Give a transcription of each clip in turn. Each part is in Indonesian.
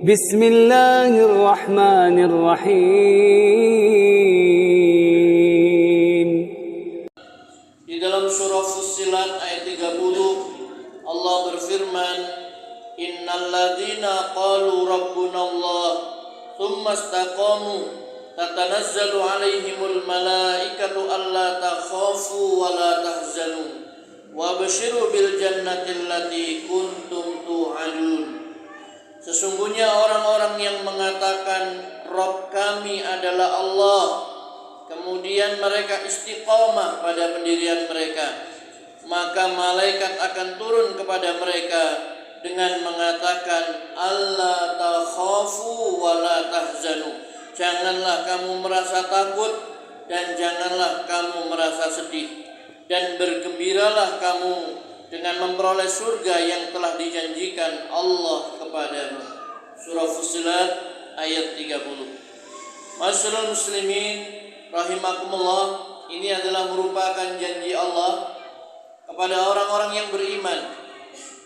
بسم الله الرحمن الرحيم. Di dalam surah Fussilat ayat 30 Allah berfirman, Innal ladzina qalu rabbuna Allah tsumma istaqamu tatanazzalu alaihimul malaikatu alla takhafu wa la tahzanu wa basyiru bil jannati allati kuntum tu'adun. Sesungguhnya orang-orang yang mengatakan Rabb kami adalah Allah, kemudian mereka istiqamah pada pendirian mereka, maka malaikat akan turun kepada mereka dengan mengatakan alla takhafu wa la tahzanu, janganlah kamu merasa takut dan janganlah kamu merasa sedih, dan bergembiralah kamu dengan memperoleh surga yang telah dijanjikan Allah kepadamu. Surah Fussilat ayat 30. Masyarul muslimin rahimakumullah, ini adalah merupakan janji Allah kepada orang-orang yang beriman,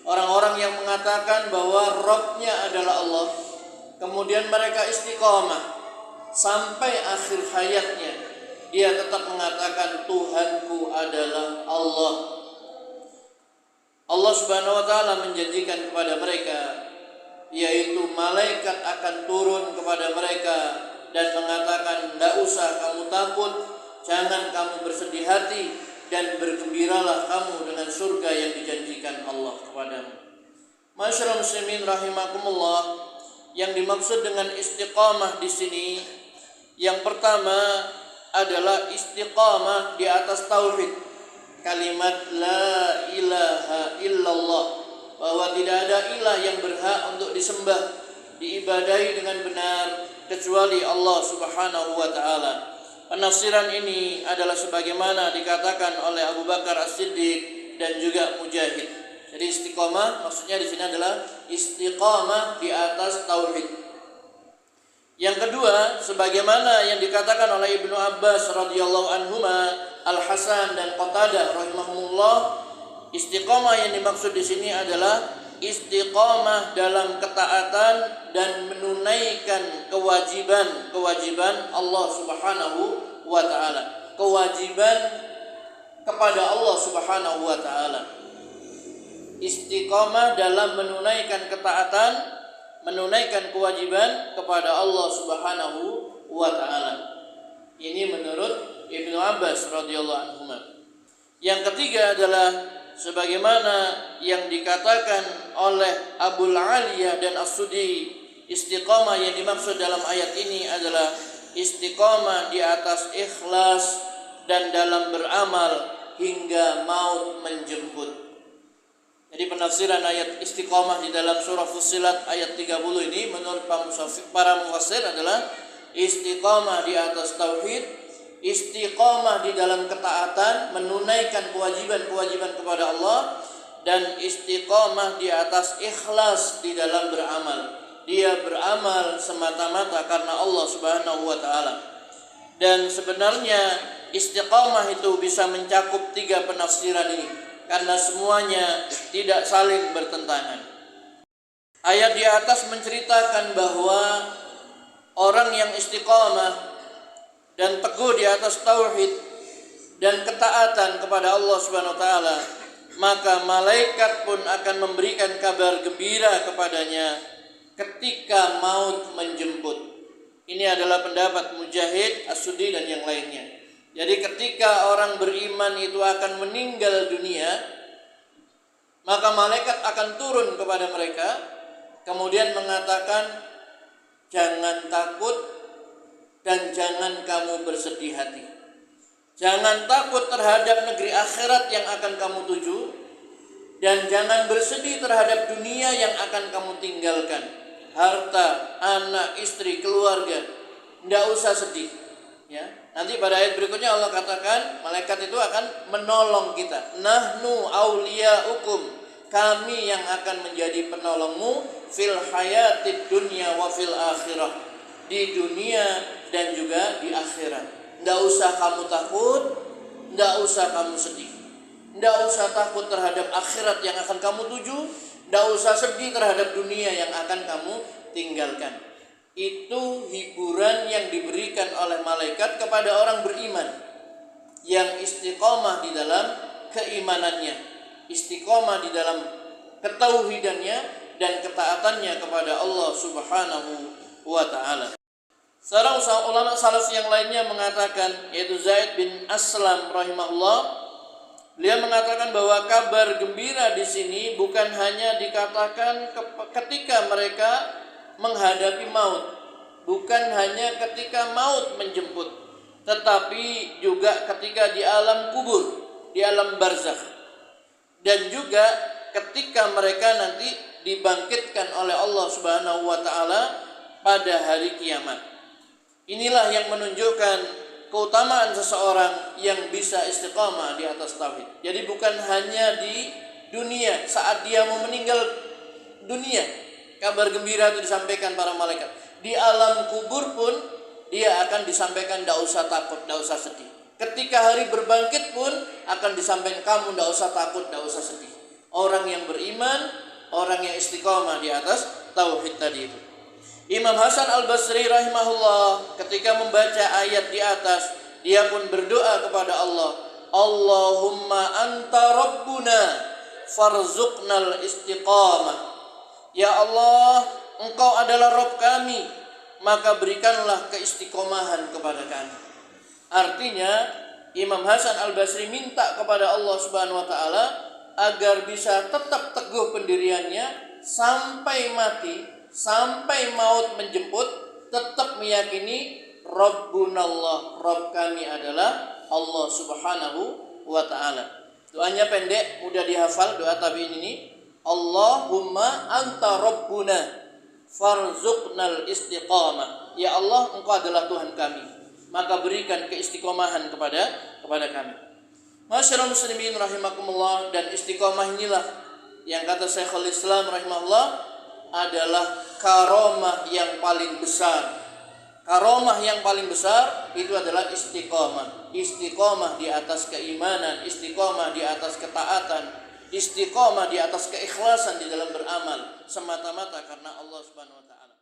orang-orang yang mengatakan bahwa Rabb-nya adalah Allah, kemudian mereka istiqamah sampai akhir hayatnya, dia tetap mengatakan Tuhanku adalah Allah. Allah Subhanahu wa taala menjanjikan kepada mereka, yaitu malaikat akan turun kepada mereka dan mengatakan, tidak usah kamu takut, jangan kamu bersedih hati, dan bergembiralah kamu dengan surga yang dijanjikan Allah kepadamu. Masyarul muslimin rahimakumullah, yang dimaksud dengan istiqamah di sini, yang pertama adalah istiqamah di atas tauhid, kalimat la ilaha illallah, bahwa tidak ada ilah yang berhak untuk disembah, diibadahi dengan benar kecuali Allah Subhanahu wa taala. Penafsiran ini adalah sebagaimana dikatakan oleh Abu Bakar As-Siddiq dan juga Mujahid. Jadi istiqamah maksudnya di sini adalah istiqamah di atas tauhid. Yang kedua, sebagaimana yang dikatakan oleh Ibnu Abbas radhiyallahu anhuma, Al-Hasan dan Qatadah rahimahumullah, istiqamah yang dimaksud di sini adalah istiqamah dalam ketaatan dan menunaikan kewajiban Allah Subhanahu wa taala, kewajiban kepada Allah Subhanahu wa taala. Istiqamah dalam menunaikan ketaatan, menunaikan kewajiban kepada Allah Subhanahu wa taala. Ini menurut Ibnu Abbas radhiyallahu anhu. Yang ketiga adalah sebagaimana yang dikatakan oleh Abul Aliyah dan As-Sudi, istiqamah yang dimaksud dalam ayat ini adalah istiqamah di atas ikhlas dan dalam beramal hingga maut menjemput. Jadi penafsiran ayat istiqamah di dalam surah Fussilat ayat 30 ini menurut para mufassir adalah istiqamah di atas tauhid, istiqamah di dalam ketaatan, menunaikan kewajiban-kewajiban kepada Allah, dan istiqamah di atas ikhlas di dalam beramal. Dia beramal semata-mata karena Allah Subhanahu wa taala. Dan sebenarnya istiqamah itu bisa mencakup 3 penafsiran ini, karena semuanya tidak saling bertentangan. Ayat di atas menceritakan bahwa orang yang istiqamah dan teguh di atas tauhid dan ketaatan kepada Allah Subhanahu wa taala, maka malaikat pun akan memberikan kabar gembira kepadanya ketika maut menjemput. Ini adalah pendapat Mujahid, As-Sudi dan yang lainnya. Jadi ketika orang beriman itu akan meninggal dunia, maka malaikat akan turun kepada mereka kemudian mengatakan, jangan takut dan jangan kamu bersedih hati. Jangan takut terhadap negeri akhirat yang akan kamu tuju, dan jangan bersedih terhadap dunia yang akan kamu tinggalkan. Harta, anak, istri, keluarga, tidak usah sedih. Ya, nanti pada ayat berikutnya Allah katakan malaikat itu akan menolong kita. Nahnu auliyaukum, kami yang akan menjadi penolongmu fil hayatid dunya wa fil akhirah, di dunia dan juga di akhirat. Tidak usah kamu takut, tidak usah kamu sedih, tidak usah takut terhadap akhirat yang akan kamu tuju, tidak usah sedih terhadap dunia yang akan kamu tinggalkan. Itu hiburan yang diberikan oleh malaikat kepada orang beriman yang istiqomah di dalam keimanannya, istiqomah di dalam ketauhidannya dan ketaatannya kepada Allah Subhanahu wa taala. Seorang ulama salaf yang lainnya mengatakan, yaitu Zaid bin Aslam rahimahullah, beliau mengatakan bahwa kabar gembira di sini bukan hanya dikatakan ketika mereka menghadapi maut, bukan hanya ketika maut menjemput, tetapi juga ketika di alam kubur, di alam barzakh, dan juga ketika mereka nanti dibangkitkan oleh Allah Subhanahu wa taala pada hari kiamat. Inilah yang menunjukkan keutamaan seseorang yang bisa istiqamah di atas tauhid. Jadi bukan hanya di dunia saat dia mau meninggal dunia kabar gembira itu disampaikan para malaikat. Di alam kubur pun dia akan disampaikan, tidak usah takut, tidak usah sedih. Ketika hari berbangkit pun akan disampaikan, kamu tidak usah takut, tidak usah sedih. Orang yang beriman, orang yang istiqamah di atas tauhid tadi itu. Imam Hasan Al-Basri rahimahullah ketika membaca ayat di atas, dia pun berdoa kepada Allah, Allahumma anta rabbuna farzuqnal istiqamah. Ya Allah, Engkau adalah Rabb kami, maka berikanlah keistiqomahan kepada kami. Artinya Imam Hasan Al-Basri minta kepada Allah Subhanahu wa taala agar bisa tetap teguh pendiriannya sampai mati, sampai maut menjemput, tetap meyakini Rabbunallah, Rabb kami adalah Allah Subhanahu wa taala. Doanya pendek, mudah dihafal doa tabi'in ini. Allahumma anta rabbuna farzuqnal istiqamah. Ya Allah, Engkau adalah Tuhan kami, maka berikan keistiqomahan kepada kami. Masyaallah muslimin rahimakumullah, dan istiqamah inilah yang kata Syekhul Islam rahimahullah adalah karomah yang paling besar. Karomah yang paling besar itu adalah istiqamah. Istiqamah di atas keimanan, istiqamah di atas ketaatan, istiqamah di atas keikhlasan di dalam beramal semata-mata karena Allah Subhanahu wa taala.